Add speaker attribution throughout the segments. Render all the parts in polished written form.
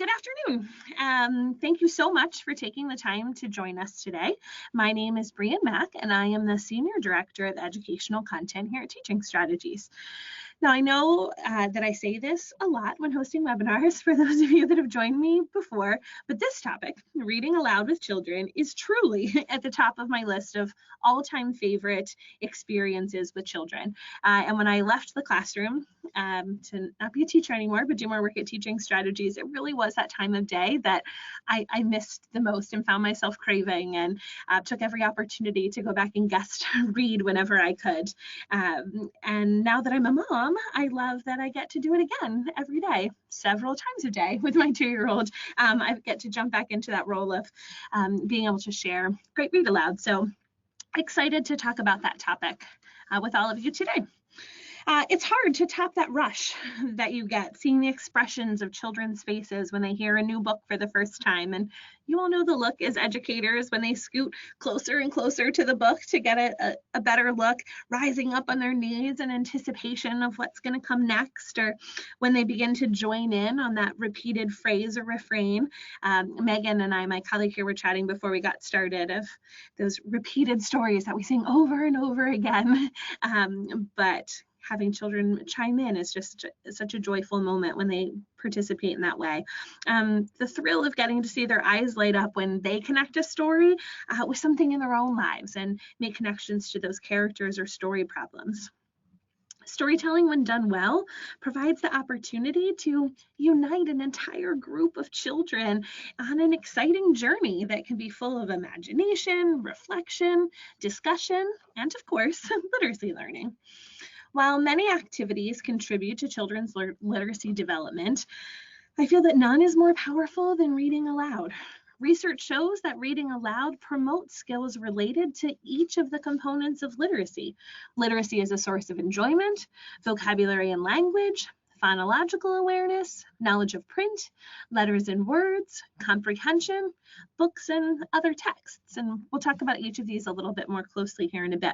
Speaker 1: Good afternoon. Thank you so much for taking the time to join us today. My name is Breeyn Mack, and I am the Senior Director of Educational Content here at Teaching Strategies. Now, I know that I say this a lot when hosting webinars for those of you that have joined me before, but this topic, reading aloud with children, is truly at the top of my list of all-time favorite experiences with children. And when I left the classroom to not be a teacher anymore, but do more work at Teaching Strategies, it really was that time of day that I missed the most and found myself craving, and took every opportunity to go back and guest read whenever I could. And now that I'm a mom, I love that I get to do it again every day, several times a day with my 2-year-old. I get to jump back into that role of being able to share great read aloud. So excited to talk about that topic with all of you today. It's hard to top that rush that you get seeing the expressions of children's faces when they hear a new book for the first time. And you all know the look as educators when they scoot closer and closer to the book to get a better look, rising up on their knees in anticipation of what's going to come next, or when they begin to join in on that repeated phrase or refrain. Megan and I, my colleague here, were chatting before we got started of those repeated stories that we sing over and over again. But having children chime in is just such a joyful moment when they participate in that way. The thrill of getting to see their eyes light up when they connect a story with something in their own lives and make connections to those characters or story problems. Storytelling, when done well, provides the opportunity to unite an entire group of children on an exciting journey that can be full of imagination, reflection, discussion, and of course, literacy learning. While many activities contribute to children's literacy development, I feel that none is more powerful than reading aloud. Research shows that reading aloud promotes skills related to each of the components of literacy. Literacy is a source of enjoyment, vocabulary and language, phonological awareness, knowledge of print, letters and words, comprehension, books and other texts. And we'll talk about each of these a little bit more closely here in a bit.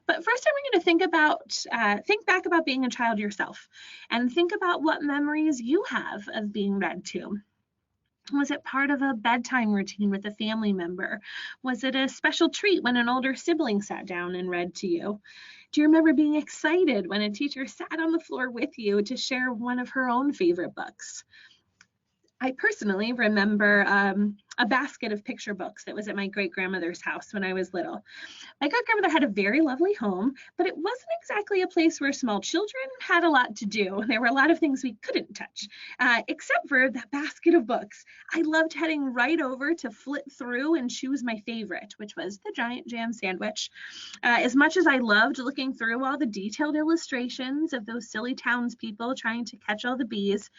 Speaker 1: But first, I'm going to think back about being a child yourself, and think about what memories you have of being read to. Was it part of a bedtime routine with a family member? Was it a special treat when an older sibling sat down and read to you? Do you remember being excited when a teacher sat on the floor with you to share one of her own favorite books? I personally remember a basket of picture books that was at my great-grandmother's house when I was little. My great-grandmother had a very lovely home, but it wasn't exactly a place where small children had a lot to do. There were a lot of things we couldn't touch, except for that basket of books. I loved heading right over to flip through and choose my favorite, which was the Giant Jam Sandwich. As much as I loved looking through all the detailed illustrations of those silly townspeople trying to catch all the bees,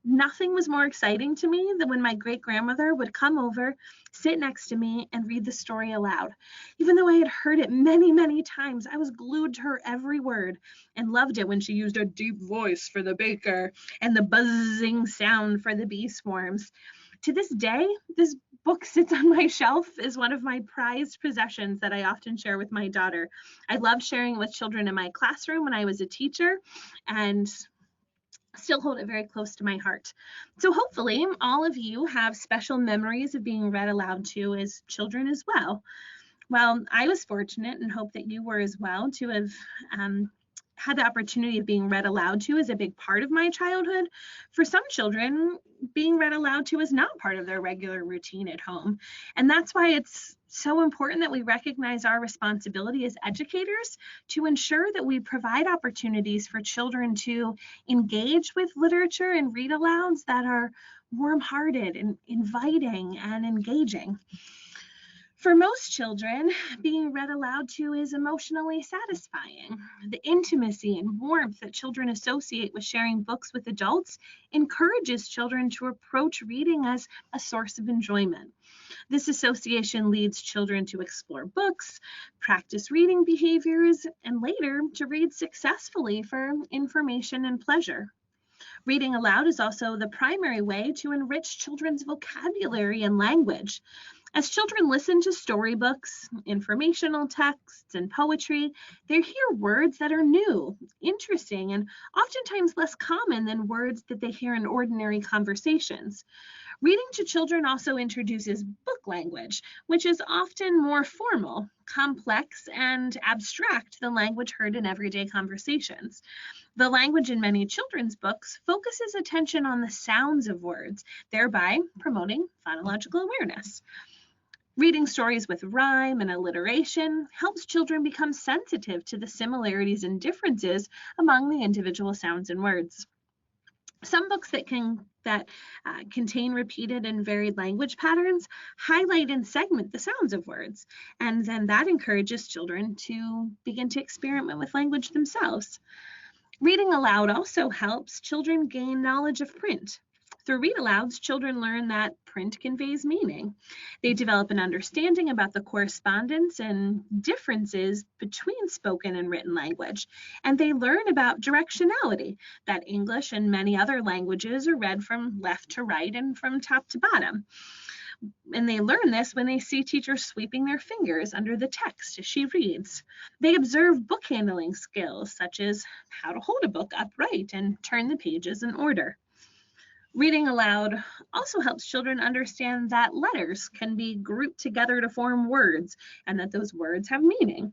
Speaker 1: nothing was more exciting to me than when my great-grandmother would come over, sit next to me, and read the story aloud. Even though I had heard it many, many times, I was glued to her every word and loved it when she used a deep voice for the baker and the buzzing sound for the bee swarms. To this day, this book sits on my shelf as one of my prized possessions that I often share with my daughter. I loved sharing it with children in my classroom when I was a teacher, and still hold it very close to my heart. So hopefully all of you have special memories of being read aloud to as children as well. Well, I was fortunate and hope that you were as well to have had the opportunity of being read aloud to as a big part of my childhood. For some children, being read aloud to is not part of their regular routine at home. And that's why it's so important that we recognize our responsibility as educators to ensure that we provide opportunities for children to engage with literature and read alouds that are warm-hearted and inviting and engaging. For most children, being read aloud to is emotionally satisfying. The intimacy and warmth that children associate with sharing books with adults encourages children to approach reading as a source of enjoyment. This association leads children to explore books, practice reading behaviors, and later to read successfully for information and pleasure. Reading aloud is also the primary way to enrich children's vocabulary and language. As children listen to storybooks, informational texts, and poetry, they hear words that are new, interesting, and oftentimes less common than words that they hear in ordinary conversations. Reading to children also introduces book language, which is often more formal, complex, and abstract than language heard in everyday conversations. The language in many children's books focuses attention on the sounds of words, thereby promoting phonological awareness. Reading stories with rhyme and alliteration helps children become sensitive to the similarities and differences among the individual sounds and words. Some books that contain repeated and varied language patterns highlight and segment the sounds of words, and then that encourages children to begin to experiment with language themselves. Reading aloud also helps children gain knowledge of print. Through read-alouds, children learn that print conveys meaning. They develop an understanding about the correspondence and differences between spoken and written language, and they learn about directionality, that English and many other languages are read from left to right and from top to bottom. And they learn this when they see teachers sweeping their fingers under the text as she reads. They observe book handling skills, such as how to hold a book upright and turn the pages in order. Reading aloud also helps children understand that letters can be grouped together to form words and that those words have meaning.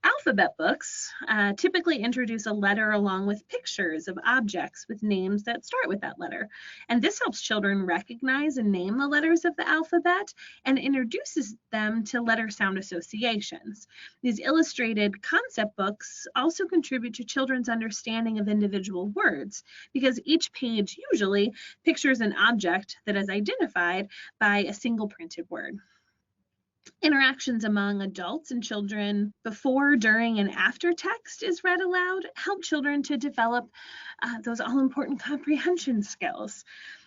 Speaker 1: Alphabet books typically introduce a letter along with pictures of objects with names that start with that letter. And this helps children recognize and name the letters of the alphabet and introduces them to letter sound associations. These illustrated concept books also contribute to children's understanding of individual words because each page usually pictures an object that is identified by a single printed word. Interactions among adults and children before, during, and after text is read aloud help children to develop those all-important comprehension skills.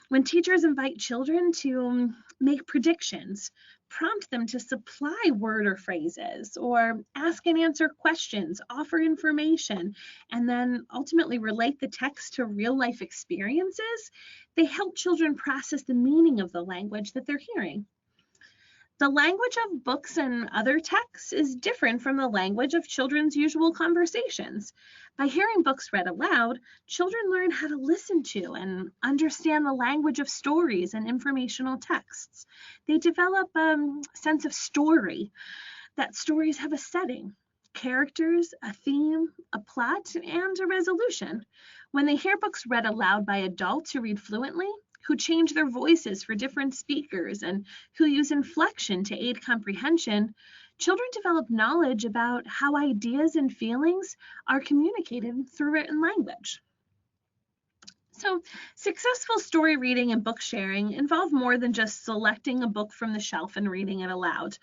Speaker 1: When teachers invite children to make predictions, prompt them to supply word or phrases, or ask and answer questions, offer information, and then ultimately relate the text to real-life experiences, they help children process the meaning of the language that they're hearing. The language of books and other texts is different from the language of children's usual conversations. By hearing books read aloud, children learn how to listen to and understand the language of stories and informational texts. They develop a sense of story, that stories have a setting, characters, a theme, a plot, and a resolution. When they hear books read aloud by adults who read fluently, who change their voices for different speakers, and who use inflection to aid comprehension, children develop knowledge about how ideas and feelings are communicated through written language. So, successful story reading and book sharing involve more than just selecting a book from the shelf and reading it aloud.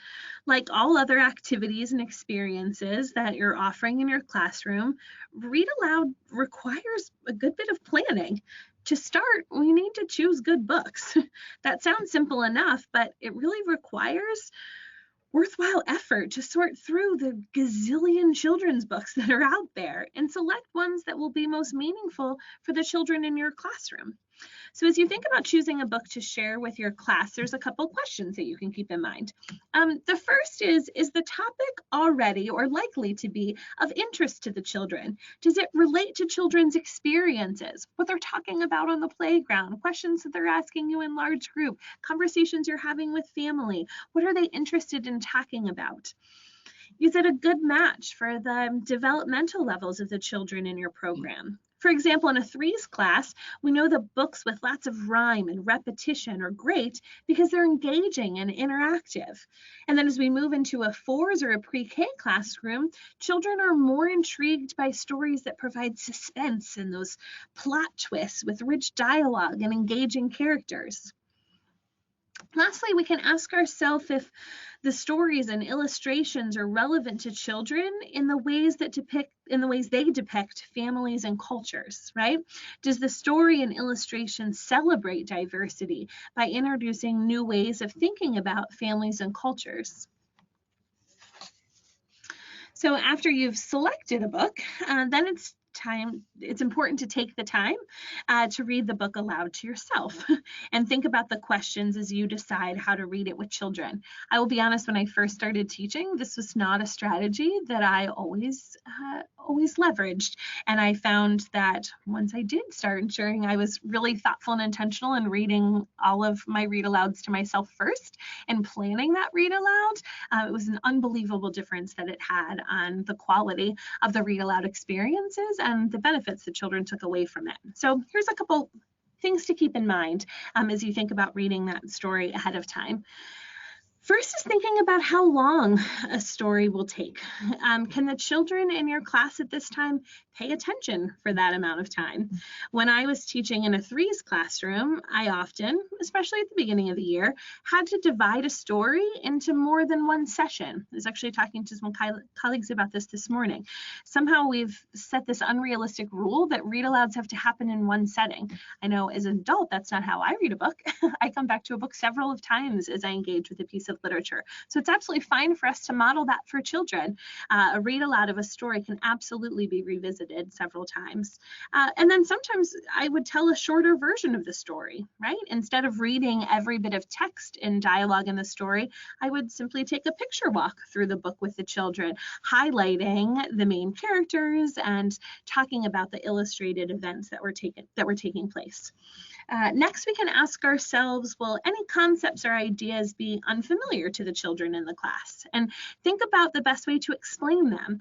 Speaker 1: Like all other activities and experiences that you're offering in your classroom, read aloud requires a good bit of planning. To start, we need to choose good books. That sounds simple enough, but it really requires worthwhile effort to sort through the gazillion children's books that are out there and select ones that will be most meaningful for the children in your classroom. So as you think about choosing a book to share with your class, there's a couple questions that you can keep in mind. The first is the topic already or likely to be of interest to the children? Does it relate to children's experiences, what they're talking about on the playground, questions that they're asking you in large group, conversations you're having with family? What are they interested in talking about? Is it a good match for the developmental levels of the children in your program? For example, in a 3s class, we know that books with lots of rhyme and repetition are great because they're engaging and interactive. And then as we move into a 4s or a pre-K classroom, children are more intrigued by stories that provide suspense and those plot twists with rich dialogue and engaging characters. Lastly, we can ask ourselves if the stories and illustrations are relevant to children in the ways they depict families and cultures, right? Does the story and illustration celebrate diversity by introducing new ways of thinking about families and cultures? So after you've selected a book, then it's it's important to take the time to read the book aloud to yourself and think about the questions as you decide how to read it with children. I will be honest, when I first started teaching, this was not a strategy that I always leveraged. And I found that once I did start ensuring I was really thoughtful and intentional in reading all of my read alouds to myself first and planning that read aloud, it was an unbelievable difference that it had on the quality of the read aloud experiences and the benefits that children took away from it. So here's a couple things to keep in mind as you think about reading that story ahead of time. First is thinking about how long a story will take. Can the children in your class at this time pay attention for that amount of time? When I was teaching in a 3s classroom, I often, especially at the beginning of the year, had to divide a story into more than one session. I was actually talking to some colleagues about this morning. Somehow we've set this unrealistic rule that read-alouds have to happen in one setting. I know as an adult, that's not how I read a book. I come back to a book several of times as I engage with a piece of literature. So it's absolutely fine for us to model that for children. A read aloud of a story can absolutely be revisited several times. And then sometimes I would tell a shorter version of the story, right? Instead of reading every bit of text and dialogue in the story, I would simply take a picture walk through the book with the children, highlighting the main characters and talking about the illustrated events that were taking place. Next, we can ask ourselves, will any concepts or ideas be unfamiliar to the children in the class? And think about the best way to explain them.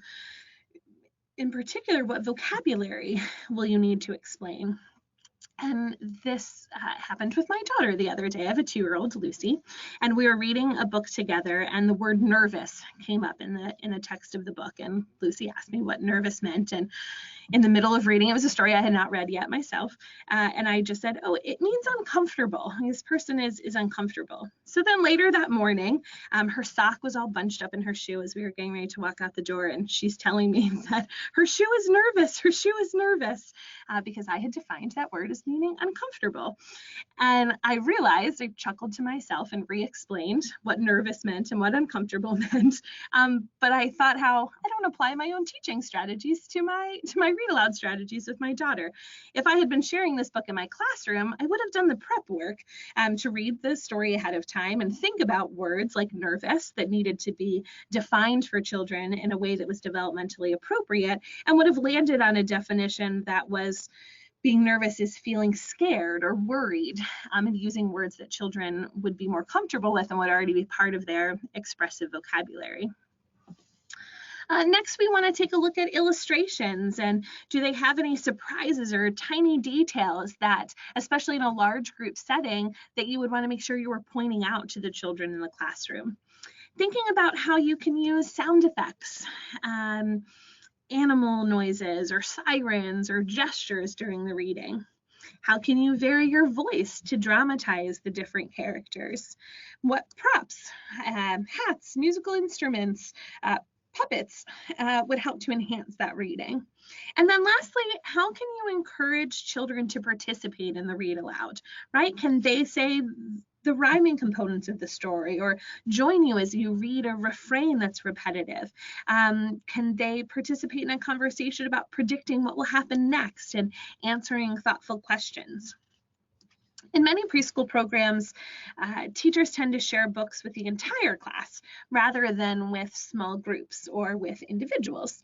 Speaker 1: In particular, what vocabulary will you need to explain? And this happened with my daughter the other day. I have a 2-year-old, Lucy, and we were reading a book together, and the word nervous came up in the text of the book. And Lucy asked me what nervous meant. And in the middle of reading, it was a story I had not read yet myself. And I just said, oh, it means uncomfortable. This person is uncomfortable. So then later that morning, her sock was all bunched up in her shoe as we were getting ready to walk out the door. And she's telling me that her shoe is nervous. Her shoe is nervous because I had defined that word as meaning uncomfortable. And I realized, I chuckled to myself and re-explained what nervous meant and what uncomfortable meant. But I thought how I don't apply my own teaching strategies to my read aloud strategies with my daughter. If I had been sharing this book in my classroom, I would have done the prep work to read the story ahead of time and think about words like nervous that needed to be defined for children in a way that was developmentally appropriate, and would have landed on a definition that was being nervous is feeling scared or worried, and using words that children would be more comfortable with and would already be part of their expressive vocabulary. Next, we want to take a look at illustrations, and do they have any surprises or tiny details that, especially in a large group setting, that you would want to make sure you were pointing out to the children in the classroom? Thinking about how you can use sound effects, animal noises or sirens or gestures during the reading. How can you vary your voice to dramatize the different characters? What props, hats, musical instruments, puppets would help to enhance that reading? And then lastly, how can you encourage children to participate in the read aloud, right? Can they say the rhyming components of the story or join you as you read a refrain that's repetitive? Can they participate in a conversation about predicting what will happen next and answering thoughtful questions? In many preschool programs, teachers tend to share books with the entire class rather than with small groups or with individuals.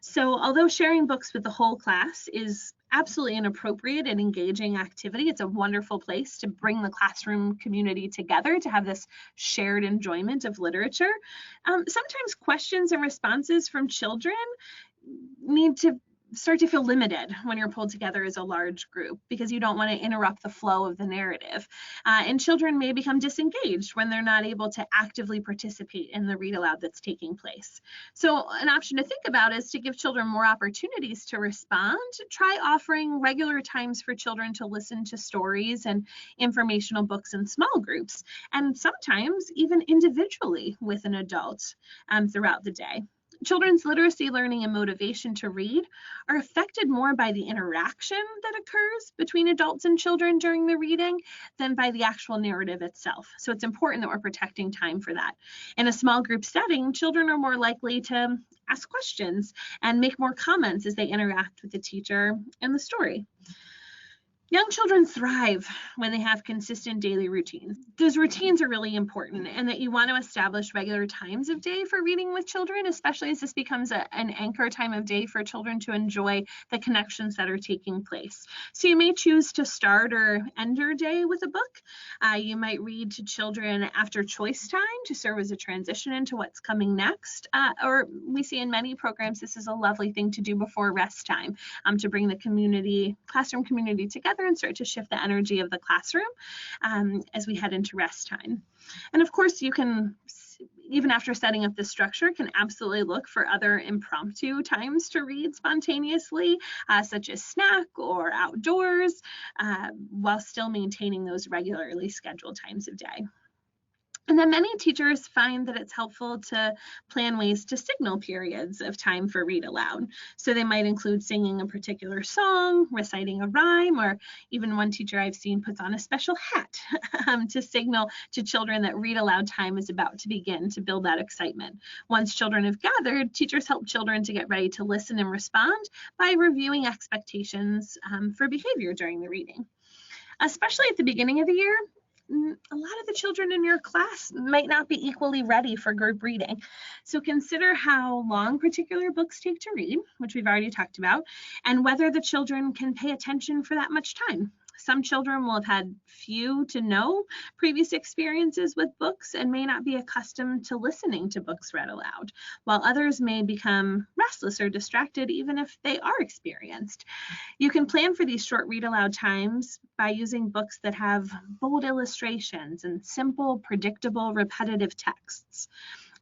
Speaker 1: So although sharing books with the whole class is absolutely an appropriate and engaging activity, it's a wonderful place to bring the classroom community together to have this shared enjoyment of literature. Sometimes questions and responses from children need to start to feel limited when you're pulled together as a large group because you don't want to interrupt the flow of the narrative. And children may become disengaged when they're not able to actively participate in the read aloud that's taking place. So an option to think about is to give children more opportunities to respond. Try offering regular times for children to listen to stories and informational books in small groups, and sometimes even individually with an adult throughout the day. Children's literacy learning and motivation to read are affected more by the interaction that occurs between adults and children during the reading than by the actual narrative itself. So it's important that we're protecting time for that. In a small group setting, children are more likely to ask questions and make more comments as they interact with the teacher and the story. Young children thrive when they have consistent daily routines. Those routines are really important, and that you want to establish regular times of day for reading with children, especially as this becomes an anchor time of day for children to enjoy the connections that are taking place. So you may choose to start or end your day with a book. You might read to children after choice time to serve as a transition into what's coming next. Or we see in many programs, this is a lovely thing to do before rest time, to bring the classroom community together and start to shift the energy of the classroom as we head into rest time. And of course, you can, even after setting up this structure, can absolutely look for other impromptu times to read spontaneously, such as snack or outdoors, while still maintaining those regularly scheduled times of day. And then many teachers find that it's helpful to plan ways to signal periods of time for read aloud. So they might include singing a particular song, reciting a rhyme, or even one teacher I've seen puts on a special hat to signal to children that read aloud time is about to begin, to build that excitement. Once children have gathered, teachers help children to get ready to listen and respond by reviewing expectations for behavior during the reading. Especially at the beginning of the year, a lot of the children in your class might not be equally ready for group reading. So consider how long particular books take to read, which we've already talked about, and whether the children can pay attention for that much time. Some children will have had few to no previous experiences with books and may not be accustomed to listening to books read aloud, while others may become restless or distracted even if they are experienced. You can plan for these short read aloud times by using books that have bold illustrations and simple, predictable, repetitive texts.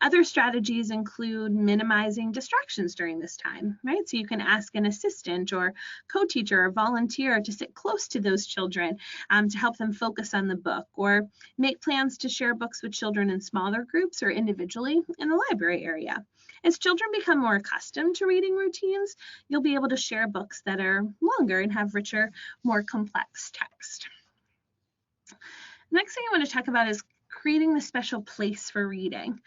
Speaker 1: Other strategies include minimizing distractions during this time, right? So you can ask an assistant or co-teacher or volunteer to sit close to those children to help them focus on the book, or make plans to share books with children in smaller groups or individually in the library area. As children become more accustomed to reading routines, you'll be able to share books that are longer and have richer, more complex text. Next thing I want to talk about is creating the special place for reading.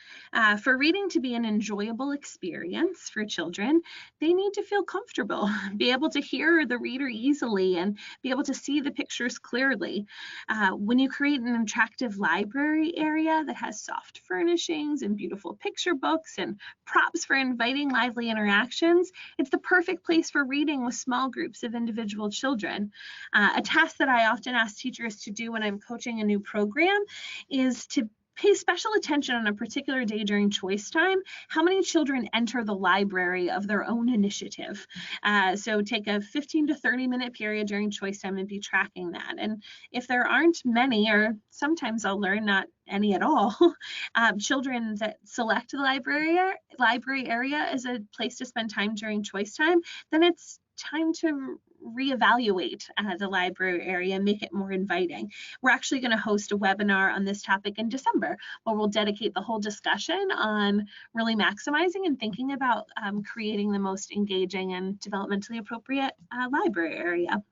Speaker 1: For reading to be an enjoyable experience for children, they need to feel comfortable, be able to hear the reader easily, and be able to see the pictures clearly. When you create an attractive library area that has soft furnishings and beautiful picture books and props for inviting lively interactions, it's the perfect place for reading with small groups of individual children. A task that I often ask teachers to do when I'm coaching a new program is to pay special attention on a particular day during choice time, how many children enter the library of their own initiative. So take a 15 to 30 minute period during choice time and be tracking that. And if there aren't many, or sometimes I'll learn not any at all, children that select the library area as a place to spend time during choice time, then it's time to reevaluate the library area and make it more inviting. We're actually going to host a webinar on this topic in December, where we'll dedicate the whole discussion on really maximizing and thinking about creating the most engaging and developmentally appropriate library area.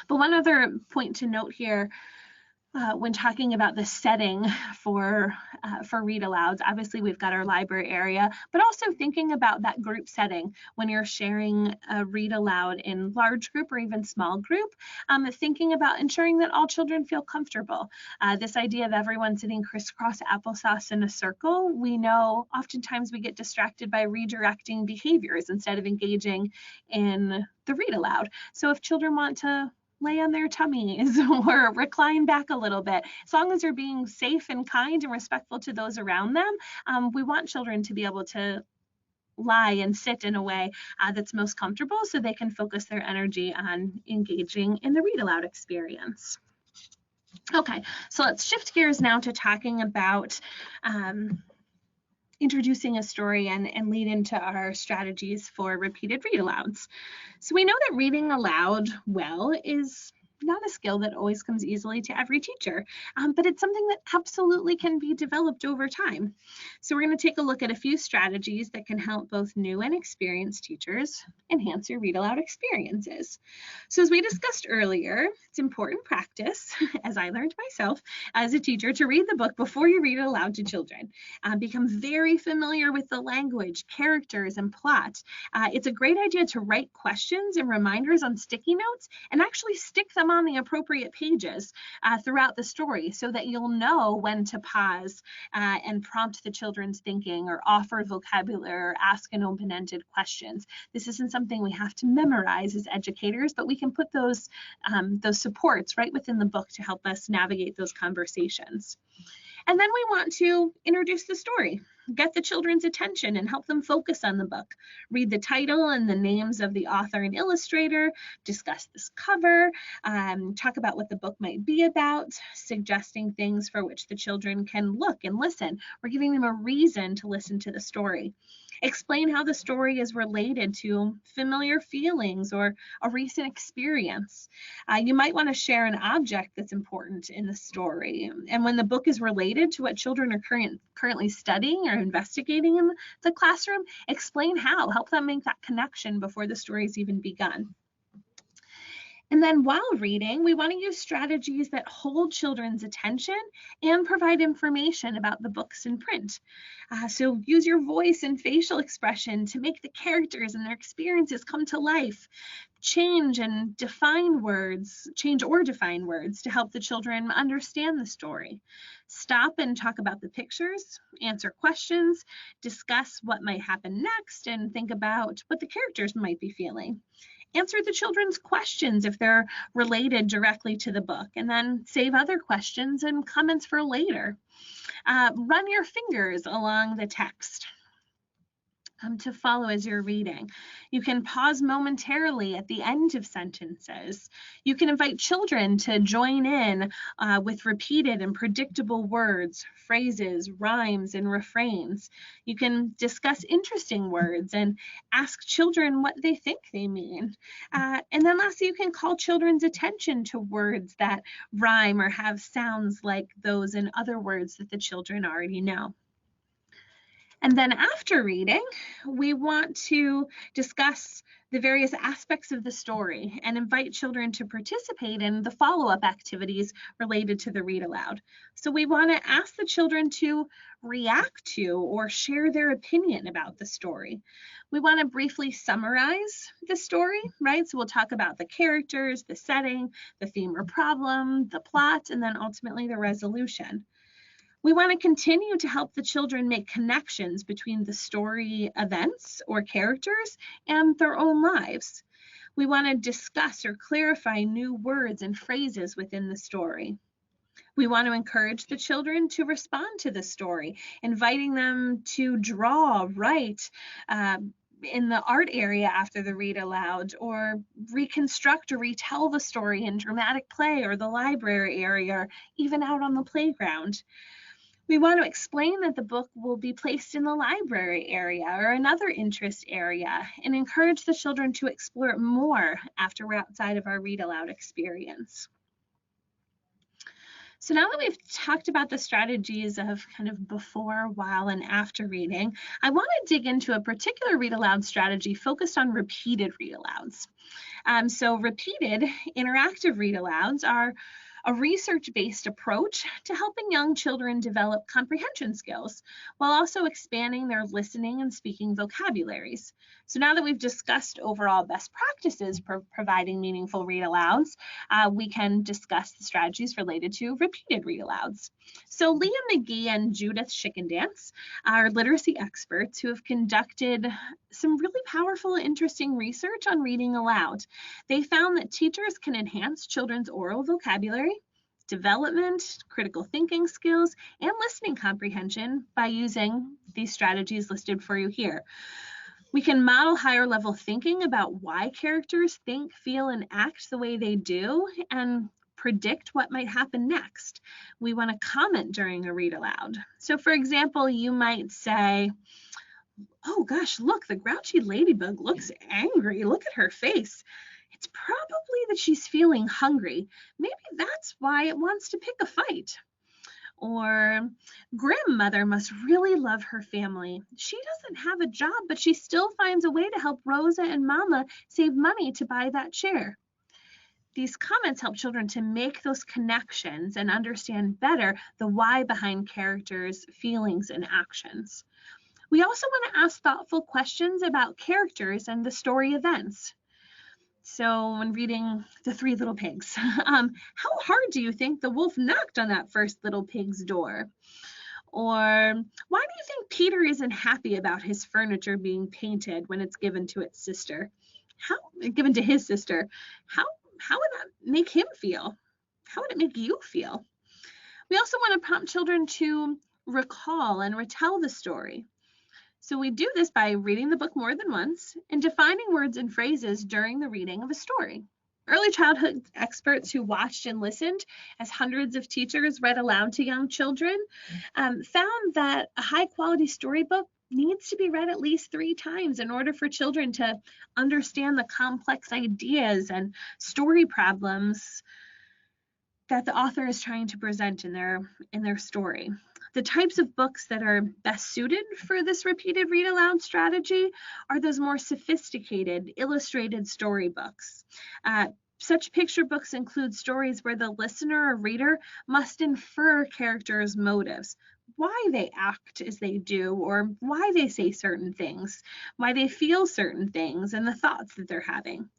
Speaker 1: But one other point to note here, when talking about the setting for read-alouds, obviously we've got our library area, but also thinking about that group setting when you're sharing a read-aloud in large group or even small group, thinking about ensuring that all children feel comfortable. This idea of everyone sitting crisscross applesauce in a circle, we know oftentimes we get distracted by redirecting behaviors instead of engaging in the read-aloud. So if children want to lay on their tummies or recline back a little bit, as long as they're being safe and kind and respectful to those around them, we want children to be able to lie and sit in a way that's most comfortable so they can focus their energy on engaging in the read aloud experience. Okay, so let's shift gears now to talking about introducing a story and lead into our strategies for repeated read alouds. So we know that reading aloud well is not a skill that always comes easily to every teacher, but it's something that absolutely can be developed over time. So we're going to take a look at a few strategies that can help both new and experienced teachers enhance your read aloud experiences. So as we discussed earlier, it's important practice, as I learned myself as a teacher, to read the book before you read it aloud to children. Become very familiar with the language, characters, and plot. It's a great idea to write questions and reminders on sticky notes and actually stick them on the appropriate pages throughout the story so that you'll know when to pause and prompt the children's thinking or offer vocabulary or ask an open-ended questions. This isn't something we have to memorize as educators, but we can put those supports right within the book to help us navigate those conversations. And then we want to introduce the story, get the children's attention and help them focus on the book. Read the title and the names of the author and illustrator, discuss this cover, talk about what the book might be about, suggesting things for which the children can look and listen. We're giving them a reason to listen to the story. Explain how the story is related to familiar feelings or a recent experience. You might want to share an object that's important in the story. And when the book is related to what children are currently studying or investigating in the classroom, explain how. Help them make that connection before the story's even begun. And then while reading, we want to use strategies that hold children's attention and provide information about the books in print. So use your voice and facial expression to make the characters and their experiences come to life. Change or define words to help the children understand the story. Stop and talk about the pictures, answer questions, discuss what might happen next, and think about what the characters might be feeling. Answer the children's questions if they're related directly to the book, and then save other questions and comments for later. Run your fingers along the text to follow as you're reading. You can pause momentarily at the end of sentences. You can invite children to join in with repeated and predictable words, phrases, rhymes, and refrains. You can discuss interesting words and ask children what they think they mean. And then lastly, you can call children's attention to words that rhyme or have sounds like those in other words that the children already know. And then after reading, we want to discuss the various aspects of the story and invite children to participate in the follow-up activities related to the read aloud. So we want to ask the children to react to or share their opinion about the story. We want to briefly summarize the story, right? So we'll talk about the characters, the setting, the theme or problem, the plot, and then ultimately the resolution. We want to continue to help the children make connections between the story events or characters and their own lives. We want to discuss or clarify new words and phrases within the story. We want to encourage the children to respond to the story, inviting them to draw, write, in the art area after the read aloud, or reconstruct or retell the story in dramatic play or the library area, or even out on the playground. We want to explain that the book will be placed in the library area or another interest area and encourage the children to explore it more after we're outside of our read aloud experience. So now that we've talked about the strategies of kind of before, while, and after reading, I want to dig into a particular read aloud strategy focused on repeated read alouds. So repeated interactive read alouds are a research-based approach to helping young children develop comprehension skills while also expanding their listening and speaking vocabularies. So now that we've discussed overall best practices for providing meaningful read-alouds, we can discuss the strategies related to repeated read-alouds. So Leah McGee and Judith Schickendance are literacy experts who have conducted some really powerful, interesting research on reading aloud. They found that teachers can enhance children's oral vocabulary, development, critical thinking skills, and listening comprehension by using these strategies listed for you here. We can model higher level thinking about why characters think, feel, and act the way they do, and predict what might happen next. We want to comment during a read aloud. So for example, you might say, "Oh gosh, look, the grouchy ladybug looks angry. Look at her face. It It's probably that she's feeling hungry. Maybe that's why it wants to pick a fight. Or grandmother must really love her family. She doesn't have a job, but she still finds a way to help Rosa and Mama save money to buy that chair. These comments help children to make those connections and understand better the why behind characters' feelings and actions. We also want to ask thoughtful questions about characters and the story events. So when reading The Three Little Pigs, how hard do you think the wolf knocked on that first little pig's door? Or why do you think Peter isn't happy about his furniture being painted when it's given to its sister? Given to his sister? How would that make him feel? How would it make you feel? We also want to prompt children to recall and retell the story. So we do this by reading the book more than once and defining words and phrases during the reading of a story. Early childhood experts who watched and listened as hundreds of teachers read aloud to young children found that a high-quality storybook needs to be read at least 3 times in order for children to understand the complex ideas and story problems that the author is trying to present in their story. The types of books that are best suited for this repeated read aloud strategy are those more sophisticated, illustrated storybooks. Such picture books include stories where the listener or reader must infer characters' motives, why they act as they do, or why they say certain things, why they feel certain things, and the thoughts that they're having.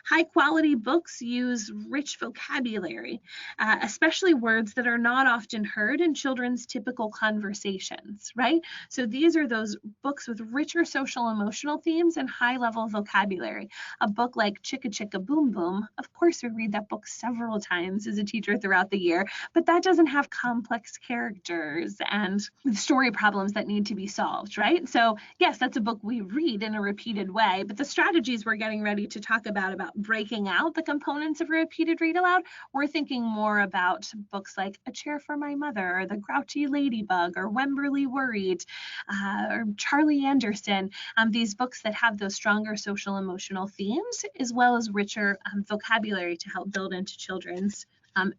Speaker 1: High-quality books use rich vocabulary, especially words that are not often heard in children's typical conversations, right? So these are those books with richer social-emotional themes and high-level vocabulary. A book like Chicka Chicka Boom Boom, of course we read that book several times as a teacher throughout the year, but that doesn't have complex characters and story problems that need to be solved, right? So yes, that's a book we read in a repeated way, but the strategies we're getting ready to talk about breaking out the components of a repeated read aloud, we're thinking more about books like A Chair for My Mother, or The Grouchy Ladybug, or Wemberly Worried, or Charlie Anderson, these books that have those stronger social emotional themes, as well as richer vocabulary to help build into children's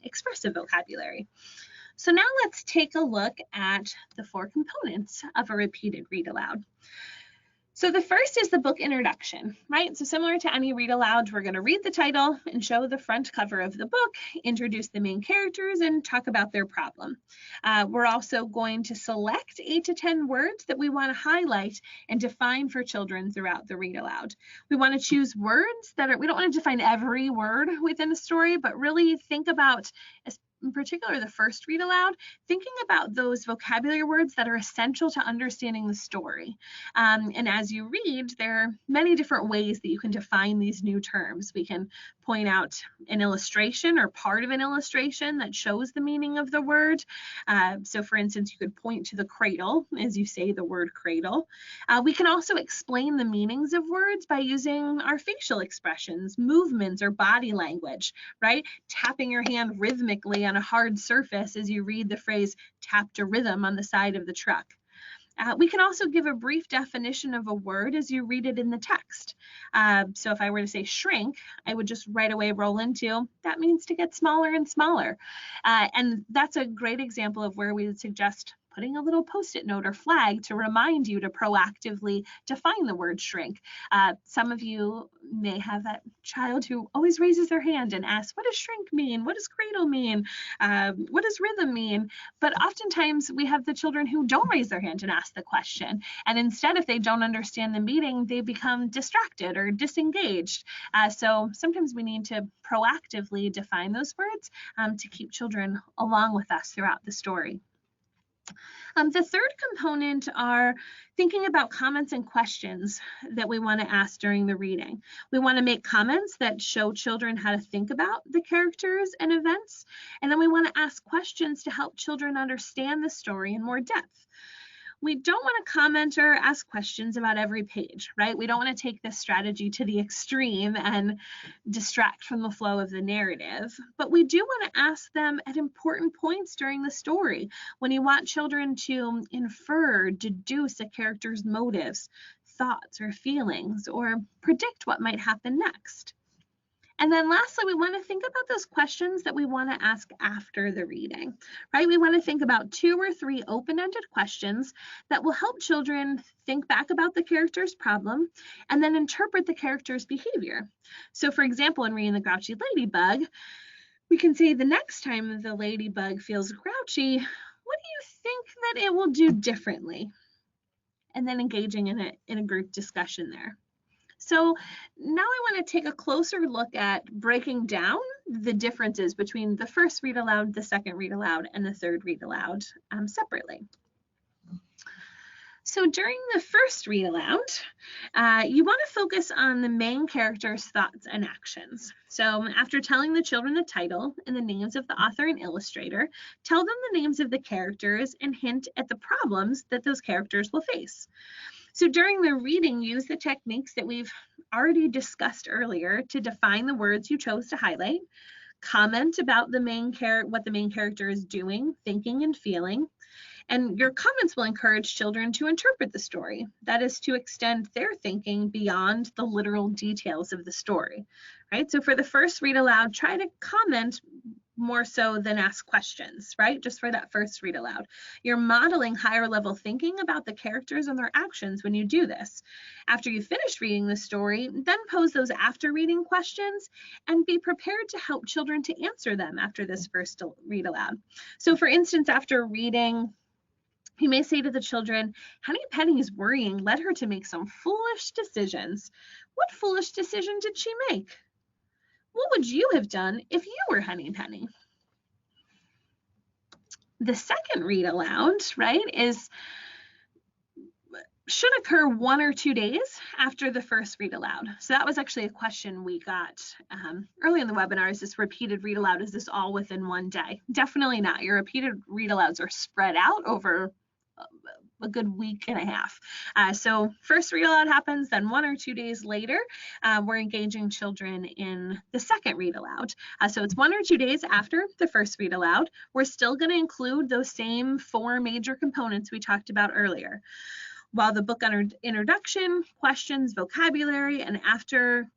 Speaker 1: expressive vocabulary. So now let's take a look at the 4 components of a repeated read aloud. So the first is the book introduction, right? So similar to any read aloud, we're going to read the title and show the front cover of the book, introduce the main characters, and talk about their problem. We're also going to select 8 to 10 words that we want to highlight and define for children throughout the read aloud. We want to choose words that we don't want to define every word within a story, but really think about, in particular, the first read aloud, thinking about those vocabulary words that are essential to understanding the story. And as you read, there are many different ways that you can define these new terms. We can point out an illustration or part of an illustration that shows the meaning of the word. So for instance, you could point to the cradle as you say the word cradle. We can also explain the meanings of words by using our facial expressions, movements, or body language, right? Tapping your hand rhythmically on a hard surface as you read the phrase "tap to rhythm" on the side of the truck. We can also give a brief definition of a word as you read it in the text. So if I were to say shrink, I would just right away roll into, that means to get smaller and smaller. And that's a great example of where we would suggest putting a little Post-it note or flag to remind you to proactively define the word shrink. Some of you may have that child who always raises their hand and asks, what does shrink mean? What does cradle mean? What does rhythm mean? But oftentimes we have the children who don't raise their hand and ask the question. And instead, if they don't understand the meaning, they become distracted or disengaged. So sometimes we need to proactively define those words to keep children along with us throughout the story. The third component are thinking about comments and questions that we want to ask during the reading. We want to make comments that show children how to think about the characters and events, and then we want to ask questions to help children understand the story in more depth. We don't want to comment or ask questions about every page, right? We don't want to take this strategy to the extreme and distract from the flow of the narrative, but we do want to ask them at important points during the story when you want children to infer, deduce a character's motives, thoughts, or feelings, or predict what might happen next. And then lastly, we want to think about those questions that we want to ask after the reading, right? We want to think about 2 or 3 open-ended questions that will help children think back about the character's problem and then interpret the character's behavior. So for example, in reading The Grouchy Ladybug, we can say the next time the ladybug feels grouchy, what do you think that it will do differently? And then engaging in a group discussion there. So now I want to take a closer look at breaking down the differences between the first read aloud, the second read aloud, and the third read aloud separately. So during the first read aloud, you want to focus on the main character's thoughts and actions. So after telling the children the title and the names of the author and illustrator, tell them the names of the characters and hint at the problems that those characters will face. So during the reading, use the techniques that we've already discussed earlier to define the words you chose to highlight, comment about what the main character is doing, thinking, and feeling, and your comments will encourage children to interpret the story. That is to extend their thinking beyond the literal details of the story, right? So for the first read aloud, try to comment more so than ask questions, right? Just for that first read aloud. You're modeling higher level thinking about the characters and their actions when you do this. After you finish reading the story, then pose those after reading questions and be prepared to help children to answer them after this first read aloud. So for instance, after reading, you may say to the children, Henny Penny's worrying led her to make some foolish decisions. What foolish decision did she make? What would you have done if you were Henny Penny? The second read aloud, right, should occur 1 or 2 days after the first read aloud. So that was actually a question we got early in the webinar. Is this repeated read aloud? Is this all within 1 day? Definitely not. Your repeated read alouds are spread out over a good week and a half. So first read aloud happens, then 1 or 2 days later, we're engaging children in the second read aloud. So it's 1 or 2 days after the first read aloud. We're still going to include those same 4 major components we talked about earlier. While the book introduction, questions, vocabulary, and after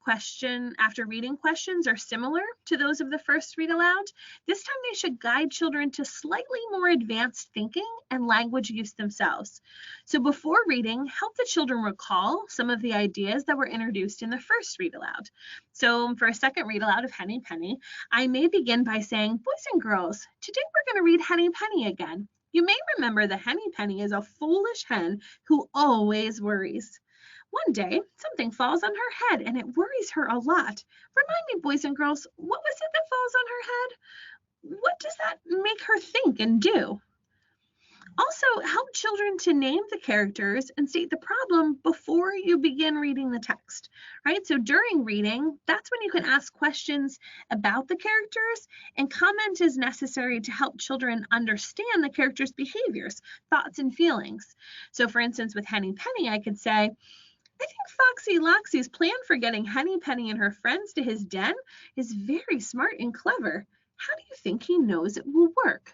Speaker 1: reading questions are similar to those of the first read aloud, this time they should guide children to slightly more advanced thinking and language use themselves. So before reading, help the children recall some of the ideas that were introduced in the first read aloud. So for a second read aloud of Henny Penny, I may begin by saying, boys and girls, today we're going to read Henny Penny again. You may remember that Henny Penny is a foolish hen who always worries. One day, something falls on her head and it worries her a lot. Remind me, boys and girls, what was it that falls on her head? What does that make her think and do? Also, help children to name the characters and state the problem before you begin reading the text, right? So during reading, that's when you can ask questions about the characters, and comment is necessary to help children understand the characters' behaviors, thoughts, and feelings. So for instance, with Henny Penny, I could say, I think Foxy Loxy's plan for getting Henny Penny and her friends to his den is very smart and clever. How do you think he knows it will work?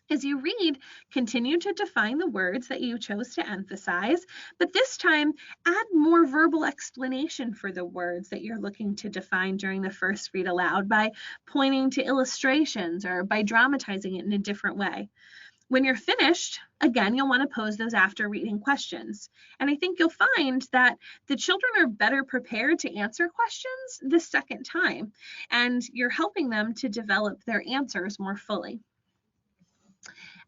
Speaker 1: As you read, continue to define the words that you chose to emphasize, but this time add more verbal explanation for the words that you're looking to define during the first read aloud by pointing to illustrations or by dramatizing it in a different way. When you're finished, again, you'll want to pose those after reading questions. And I think you'll find that the children are better prepared to answer questions the second time, and you're helping them to develop their answers more fully.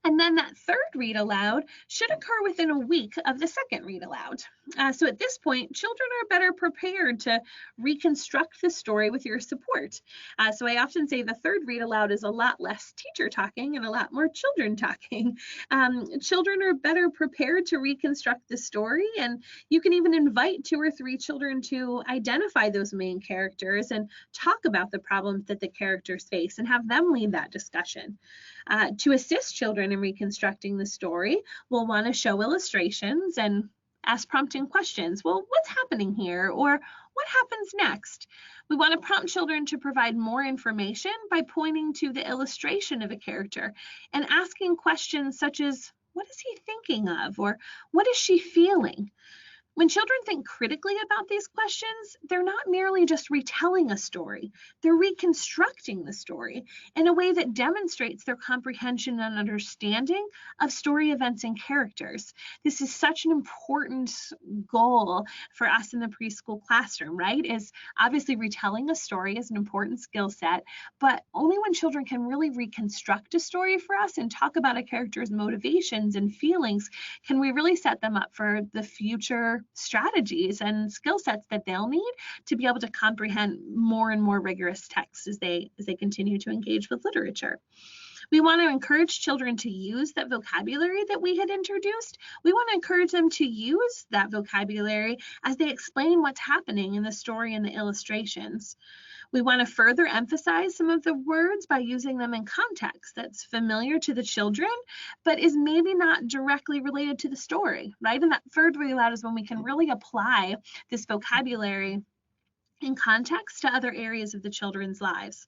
Speaker 1: And then that third read aloud should occur within a week of the second read aloud. So at this point, children are better prepared to reconstruct the story with your support. So I often say the third read aloud is a lot less teacher talking and a lot more children talking. Children are better prepared to reconstruct the story, and you can even invite 2 or 3 children to identify those main characters and talk about the problems that the characters face and have them lead that discussion. To assist children in reconstructing the story, we'll want to show illustrations and ask prompting questions. Well, what's happening here? Or what happens next? We want to prompt children to provide more information by pointing to the illustration of a character and asking questions such as, what is he thinking of? Or what is she feeling? When children think critically about these questions, they're not merely just retelling a story, they're reconstructing the story in a way that demonstrates their comprehension and understanding of story events and characters. This is such an important goal for us in the preschool classroom, right? Is obviously retelling a story is an important skill set, but only when children can really reconstruct a story for us and talk about a character's motivations and feelings can we really set them up for the future strategies and skill sets that they'll need to be able to comprehend more and more rigorous texts as they continue to engage with literature. We want to encourage children to use that vocabulary that we had introduced. We want to encourage them to use that vocabulary as they explain what's happening in the story and the illustrations. We want to further emphasize some of the words by using them in context that's familiar to the children, but is maybe not directly related to the story, right? And that third read aloud is when we can really apply this vocabulary in context to other areas of the children's lives.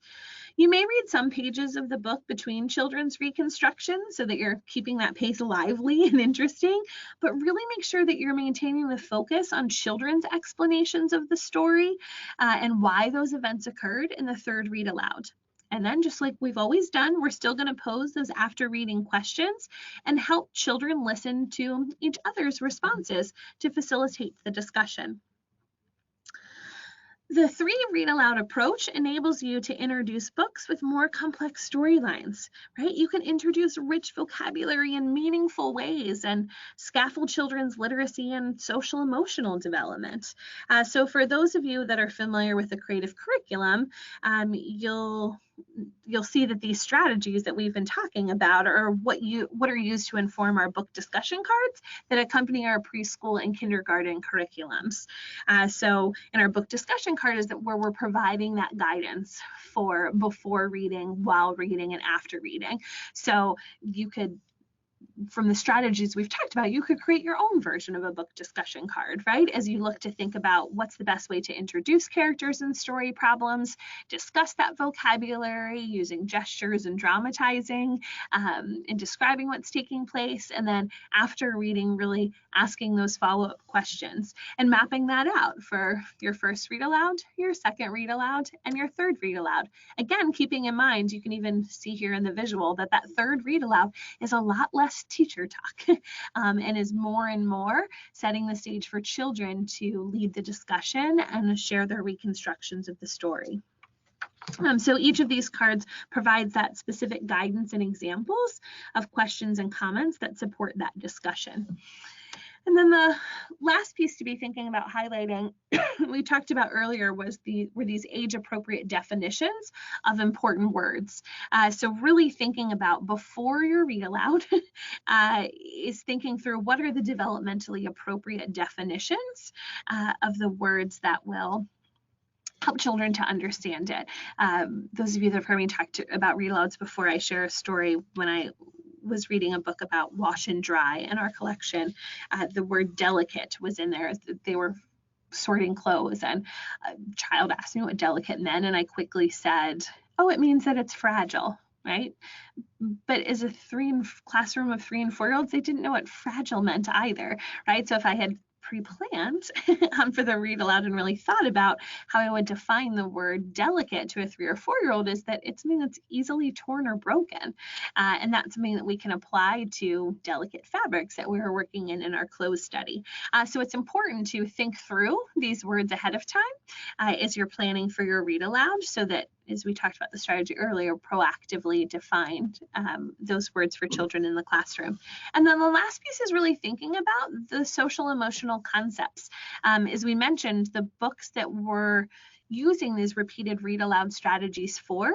Speaker 1: You may read some pages of the book between children's reconstructions so that you're keeping that pace lively and interesting, but really make sure that you're maintaining the focus on children's explanations of the story and why those events occurred in the third read aloud. And then, just like we've always done, we're still going to pose those after reading questions and help children listen to each other's responses to facilitate the discussion. The 3 read aloud approach enables you to introduce books with more complex storylines, right? You can introduce rich vocabulary in meaningful ways and scaffold children's literacy and social emotional development. So for those of you that are familiar with the creative curriculum, you'll see that these strategies that we've been talking about are what are used to inform our book discussion cards that accompany our preschool and kindergarten curriculums. So in our book discussion card is that where we're providing that guidance for before reading, while reading, and after reading. So you could, from the strategies we've talked about, you could create your own version of a book discussion card, right? As you look to think about what's the best way to introduce characters and story problems, discuss that vocabulary using gestures and dramatizing, and describing what's taking place, and then after reading, really asking those follow-up questions and mapping that out for your first read aloud, your second read aloud, and your third read aloud. Again, keeping in mind, you can even see here in the visual that third read aloud is a lot less teacher talk and is more and more setting the stage for children to lead the discussion and share their reconstructions of the story. So each of these cards provides that specific guidance and examples of questions and comments that support that discussion. And then the last piece to be thinking about highlighting, we talked about earlier, were these age-appropriate definitions of important words. So really thinking about before your read aloud is thinking through what are the developmentally appropriate definitions of the words that will help children to understand it. Those of you that have heard me talk about read alouds before, I share a story when I was reading a book about wash and dry in our collection. The word delicate was in there. They were sorting clothes and a child asked me what delicate meant, and I quickly said, oh, it means that it's fragile, right? But as a classroom of 3 and 4-year-olds, they didn't know what fragile meant either, right? So if I had pre-planned for the read aloud and really thought about how I would define the word delicate to a 3 or 4-year-old, is that it's something that's easily torn or broken. And that's something that we can apply to delicate fabrics that we were working in our clothes study. So it's important to think through these words ahead of time as you're planning for your read aloud, so that, as we talked about the strategy earlier, proactively define those words for children in the classroom. And then the last piece is really thinking about the social emotional concepts. As we mentioned, the books that we're using these repeated read aloud strategies for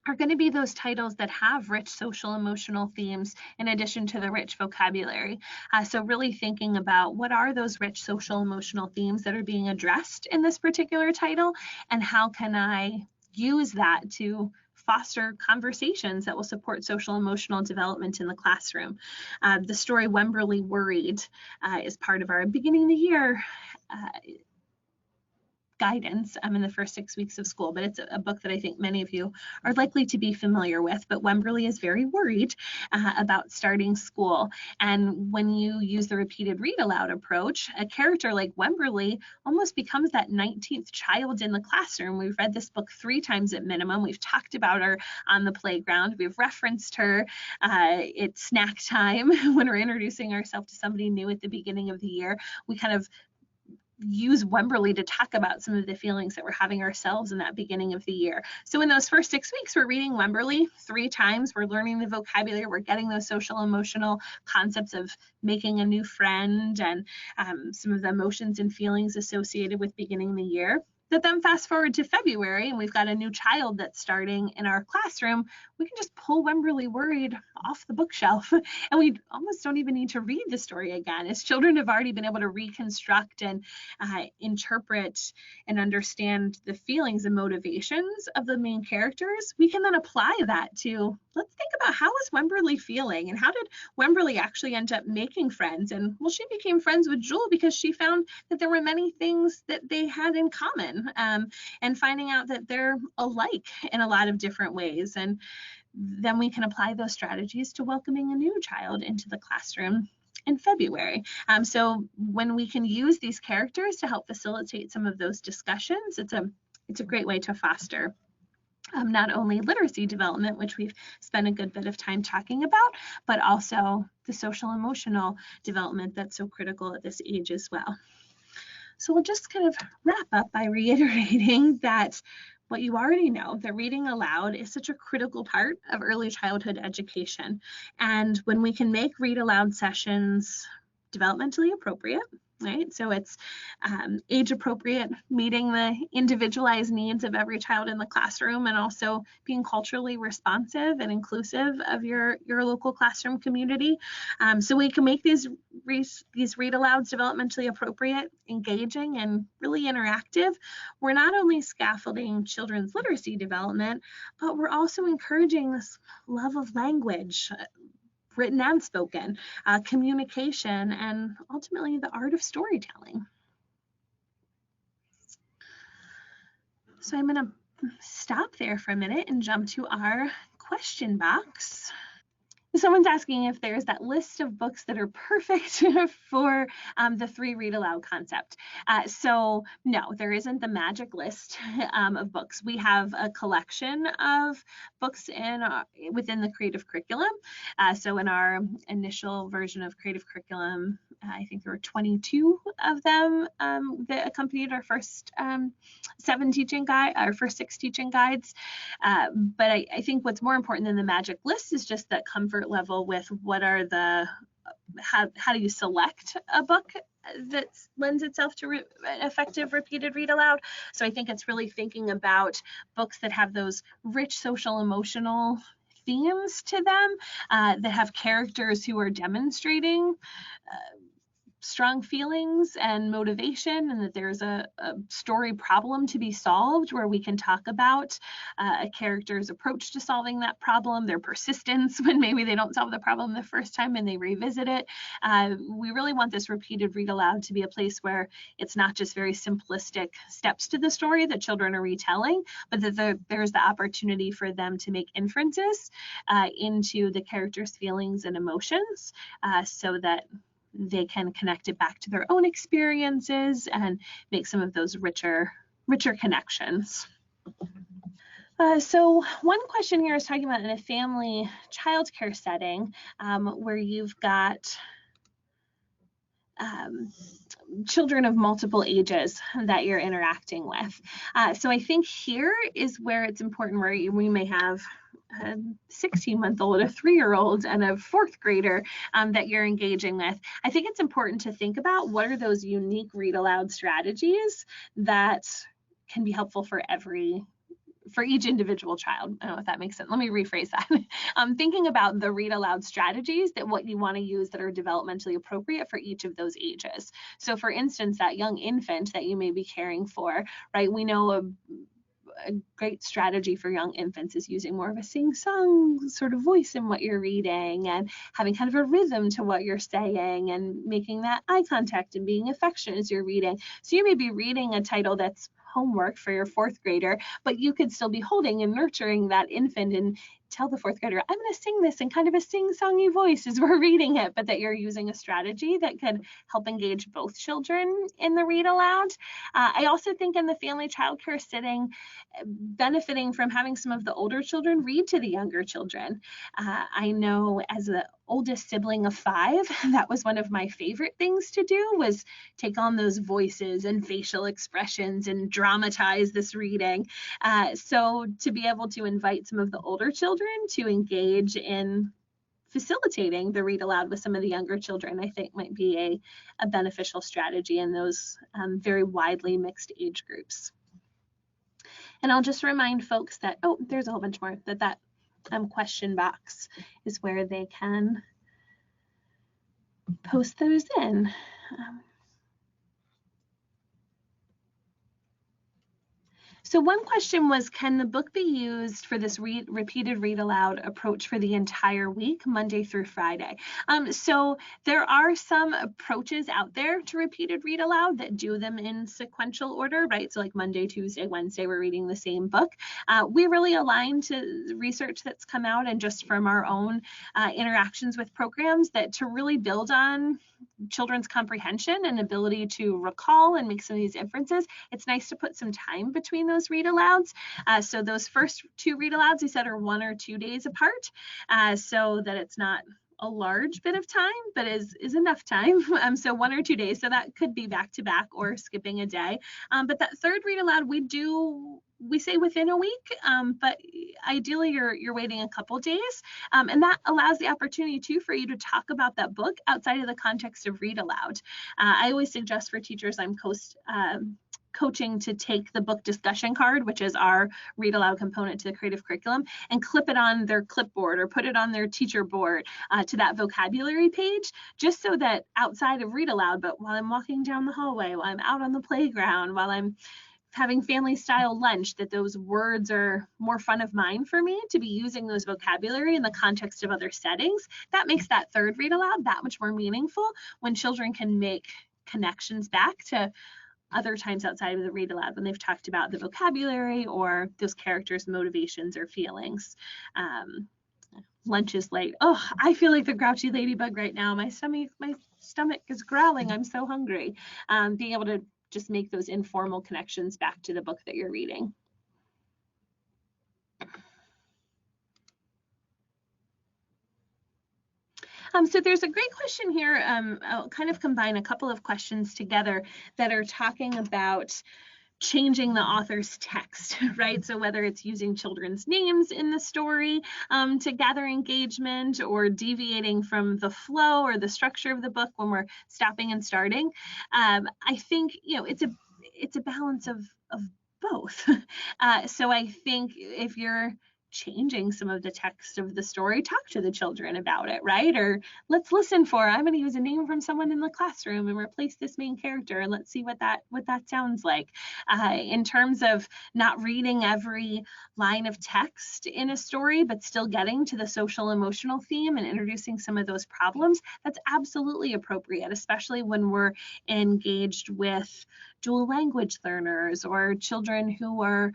Speaker 1: are going to be those titles that have rich social emotional themes in addition to the rich vocabulary. So really thinking about what are those rich social emotional themes that are being addressed in this particular title, and how can I use that to foster conversations that will support social emotional development in the classroom. The story Wemberly Worried is part of our beginning of the year guidance in the first 6 weeks of school, but it's a book that I think many of you are likely to be familiar with. But Wemberly is very worried about starting school. And when you use the repeated read aloud approach, a character like Wemberly almost becomes that 19th child in the classroom. We've read this book 3 times at minimum. We've talked about her on the playground. We've referenced her at snack time when we're introducing ourselves to somebody new at the beginning of the year. We kind of use Wemberly to talk about some of the feelings that we're having ourselves in that beginning of the year. So in those first 6 weeks, we're reading Wemberly 3 times. We're learning the vocabulary. We're getting those social emotional concepts of making a new friend and some of the emotions and feelings associated with beginning the year. But then fast forward to February and we've got a new child that's starting in our classroom. We can just pull Wemberly Worried off the bookshelf and we almost don't even need to read the story again. As children have already been able to reconstruct and interpret and understand the feelings and motivations of the main characters, we can then apply that to, let's think about how was Wemberly feeling and how did Wemberly actually end up making friends? And well, she became friends with Jewel because she found that there were many things that they had in common, and finding out that they're alike in a lot of different ways. And then we can apply those strategies to welcoming a new child into the classroom in February. So when we can use these characters to help facilitate some of those discussions, it's a great way to foster not only literacy development, which we've spent a good bit of time talking about, but also the social emotional development that's so critical at this age as well. So we'll just kind of wrap up by reiterating that what you already know, that reading aloud is such a critical part of early childhood education. And when we can make read aloud sessions developmentally appropriate, right? So it's age appropriate, meeting the individualized needs of every child in the classroom, and also being culturally responsive and inclusive of your local classroom community. So we can make these read alouds developmentally appropriate, engaging, and really interactive. We're not only scaffolding children's literacy development, but we're also encouraging this love of language, written and spoken, communication, and ultimately the art of storytelling. So I'm going to stop there for a minute and jump to our question box. Someone's asking if there's that list of books that are perfect for the 3 read aloud concept. So no, there isn't the magic list of books. We have a collection of books within the creative curriculum. So in our initial version of creative curriculum, I think there were 22 of them that accompanied our first 6 teaching guides. But I think what's more important than the magic list is just that comfort level with what are how do you select a book that lends itself to effective repeated read aloud. So I think it's really thinking about books that have those rich social emotional themes to them, that have characters who are demonstrating strong feelings and motivation, and that there's a story problem to be solved where we can talk about a character's approach to solving that problem, their persistence when maybe they don't solve the problem the first time and they revisit it. We really want this repeated read aloud to be a place where it's not just very simplistic steps to the story that children are retelling, but that there's the opportunity for them to make inferences into the character's feelings and emotions, so that they can connect it back to their own experiences and make some of those richer connections. So one question here is talking about in a family childcare setting where you've got children of multiple ages that you're interacting with. So I think here is where it's important, where we may have a 16-month-old, a 3-year-old, and a 4th grader that you're engaging with. I think it's important to think about what are those unique read aloud strategies that can be helpful for each individual child. I don't know if that makes sense. Let me rephrase that. Thinking about the read aloud strategies that what you want to use that are developmentally appropriate for each of those ages. So for instance, that young infant that you may be caring for, right? We know a great strategy for young infants is using more of a sing-song sort of voice in what you're reading, and having kind of a rhythm to what you're saying, and making that eye contact and being affectionate as you're reading. So you may be reading a title that's homework for your fourth grader, but you could still be holding and nurturing that infant and tell the fourth grader, I'm going to sing this in kind of a sing-songy voice as we're reading it, but that you're using a strategy that could help engage both children in the read aloud. I also think in the family childcare setting, benefiting from having some of the older children read to the younger children. I know as the oldest sibling of 5, that was one of my favorite things to do, was take on those voices and facial expressions and dramatize this reading. So to be able to invite some of the older children to engage in facilitating the read aloud with some of the younger children, I think might be a beneficial strategy in those very widely mixed age groups. And I'll just remind folks that, oh, there's a whole bunch more, that question box is where they can post those in. So one question was, can the book be used for this repeated read aloud approach for the entire week, Monday through Friday? So there are some approaches out there to repeated read aloud that do them in sequential order, right? So like Monday, Tuesday, Wednesday, we're reading the same book. We really align to research that's come out and just from our own interactions with programs that to really build on children's comprehension and ability to recall and make some of these inferences, it's nice to put some time between those read alouds. So those first 2 read alouds we said are 1 or 2 days apart, so that it's not a large bit of time, but is enough time. So 1 or 2 days. So that could be back to back or skipping a day. But that third read aloud, we say within a week, but ideally you're waiting a couple days. And that allows the opportunity too for you to talk about that book outside of the context of read aloud. I always suggest for teachers I'm coaching to take the book discussion card, which is our read aloud component to the creative curriculum, and clip it on their clipboard or put it on their teacher board to that vocabulary page, just so that outside of read aloud, but while I'm walking down the hallway, while I'm out on the playground, while I'm having family style lunch, that those words are more front of mind for me to be using those vocabulary in the context of other settings. That makes that third read aloud that much more meaningful when children can make connections back to other times outside of the read aloud when they've talked about the vocabulary or those characters' motivations or feelings. Lunch is late. Oh, I feel like the grouchy ladybug right now. My stomach is growling. I'm so hungry. Being able to just make those informal connections back to the book that you're reading. So there's a great question here. I'll kind of combine a couple of questions together that are talking about changing the author's text, right? So whether it's using children's names in the story to gather engagement, or deviating from the flow or the structure of the book when we're stopping and starting. I think, it's a balance of both. So I think if you're changing some of the text of the story, talk to the children about it, right? Or let's listen for, I'm going to use a name from someone in the classroom and replace this main character, and let's see what that sounds like. In terms of not reading every line of text in a story, but still getting to the social emotional theme and introducing some of those problems, that's absolutely appropriate, especially when we're engaged with dual language learners or children who are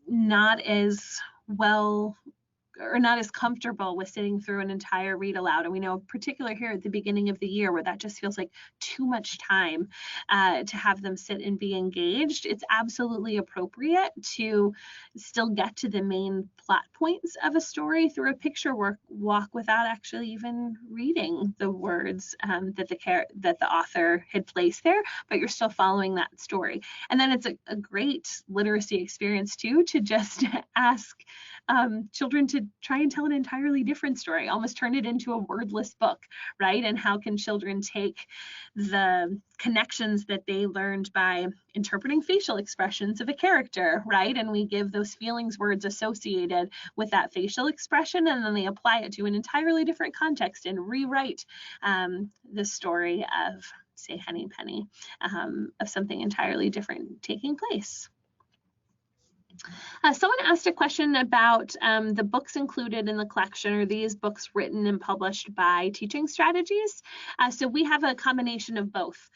Speaker 1: not as well or not as comfortable with sitting through an entire read aloud. And we know, particularly here at the beginning of the year, where that just feels like too much time to have them sit and be engaged, it's absolutely appropriate to still get to the main plot points of a story through a picture walk without actually even reading the words that the author had placed there, but you're still following that story. And then it's a great literacy experience too, to just ask children to try and tell an entirely different story, almost turn it into a wordless book, right? And how can children take the connections that they learned by interpreting facial expressions of a character, right? And we give those feelings words associated with that facial expression, and then they apply it to an entirely different context and rewrite the story of, say, Henny Penny, of something entirely different taking place. Someone asked a question about the books included in the collection. Are these books written and published by Teaching Strategies? So we have a combination of both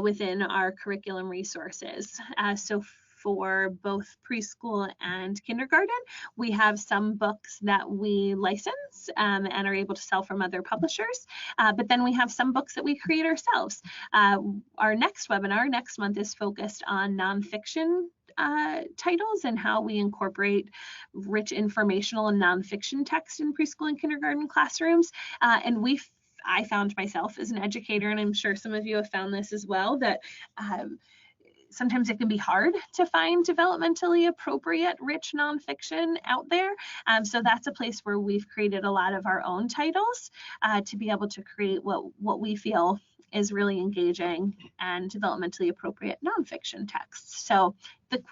Speaker 1: within our curriculum resources. So for both preschool and kindergarten, we have some books that we license and are able to sell from other publishers, but then we have some books that we create ourselves. Our next webinar next month is focused on nonfiction titles and how we incorporate rich informational and nonfiction text in preschool and kindergarten classrooms. I found myself as an educator, and I'm sure some of you have found this as well, that sometimes it can be hard to find developmentally appropriate, rich nonfiction out there. So that's a place where we've created a lot of our own titles to be able to create what we feel is really engaging and developmentally appropriate nonfiction texts. So the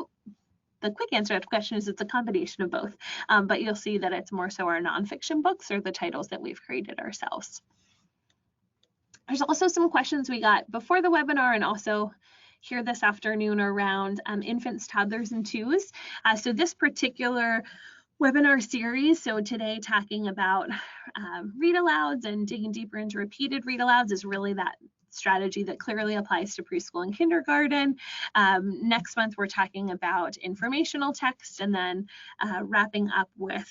Speaker 1: quick answer to that question is it's a combination of both, but you'll see that it's more so our nonfiction books or the titles that we've created ourselves. There's also some questions we got before the webinar and also here this afternoon around infants, toddlers, and twos. So this particular webinar series, so today talking about read-alouds and digging deeper into repeated read-alouds, is really that strategy that clearly applies to preschool and kindergarten. Next month, we're talking about informational text, and then wrapping up with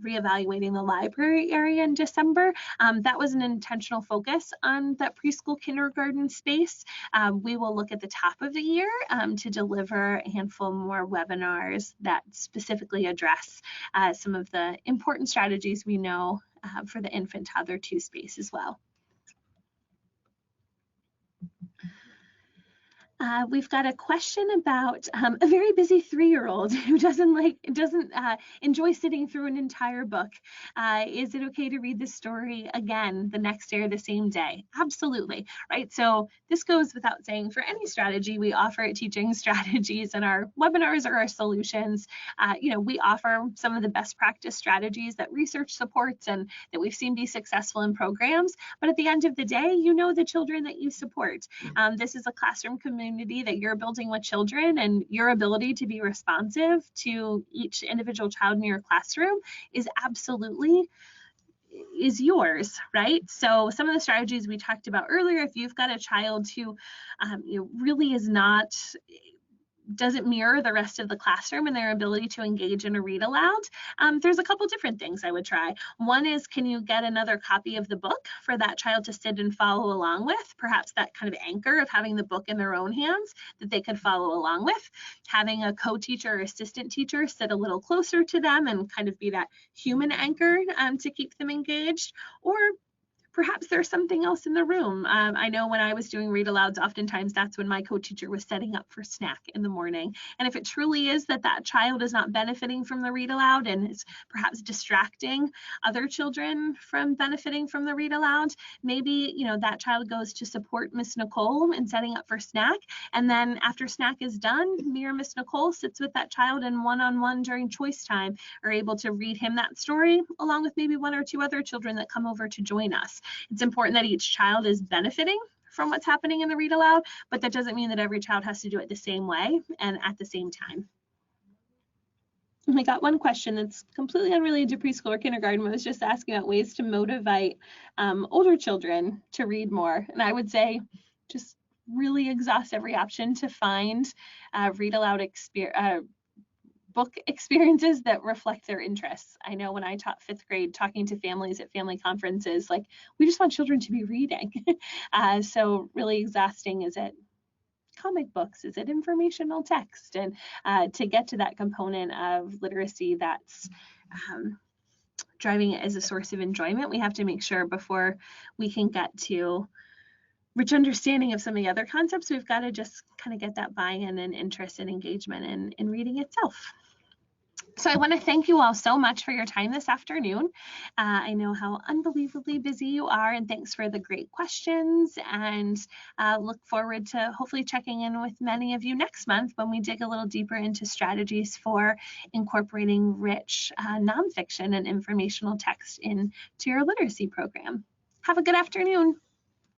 Speaker 1: reevaluating the library area in December. That was an intentional focus on that preschool kindergarten space. We will look at the top of the year to deliver a handful more webinars that specifically address some of the important strategies we know for the infant, toddler, two space as well. We've got a question about a very busy 3-year-old who doesn't enjoy sitting through an entire book. Is it okay to read the story again the next day or the same day? Absolutely, right? So this goes without saying for any strategy we offer at Teaching Strategies, and our webinars or our solutions. We offer some of the best practice strategies that research supports and that we've seen be successful in programs. But at the end of the day, you know the children that you support. This is a classroom community that you're building with children, and your ability to be responsive to each individual child in your classroom is absolutely yours, right? So some of the strategies we talked about earlier, if you've got a child who really doesn't mirror the rest of the classroom and their ability to engage in a read aloud, there's a couple different things I would try. One is, can you get another copy of the book for that child to sit and follow along with? Perhaps that kind of anchor of having the book in their own hands that they could follow along with. Having a co-teacher or assistant teacher sit a little closer to them and kind of be that human anchor to keep them engaged. Or perhaps there's something else in the room. I know when I was doing read-alouds, oftentimes that's when my co-teacher was setting up for snack in the morning. And if it truly is that child is not benefiting from the read-aloud and is perhaps distracting other children from benefiting from the read-aloud, maybe that child goes to support Miss Nicole in setting up for snack. And then after snack is done, me or Miss Nicole sits with that child and one-on-one during choice time are able to read him that story, along with maybe 1 or 2 other children that come over to join us. It's important that each child is benefiting from what's happening in the read aloud, but that doesn't mean that every child has to do it the same way and at the same time. I got one question that's completely unrelated to preschool or kindergarten, but was just asking about ways to motivate older children to read more. And I would say just really exhaust every option to find read aloud book experiences that reflect their interests. I know when I taught 5th grade, talking to families at family conferences, we just want children to be reading. So really exhausting, is it comic books? Is it informational text? And to get to that component of literacy that's driving it as a source of enjoyment, we have to make sure before we can get to rich understanding of some of the other concepts, we've got to just kind of get that buy-in and interest and engagement in reading itself. So I want to thank you all so much for your time this afternoon. I know how unbelievably busy you are, and thanks for the great questions, and look forward to hopefully checking in with many of you next month when we dig a little deeper into strategies for incorporating rich nonfiction and informational text into your literacy program. Have a good afternoon.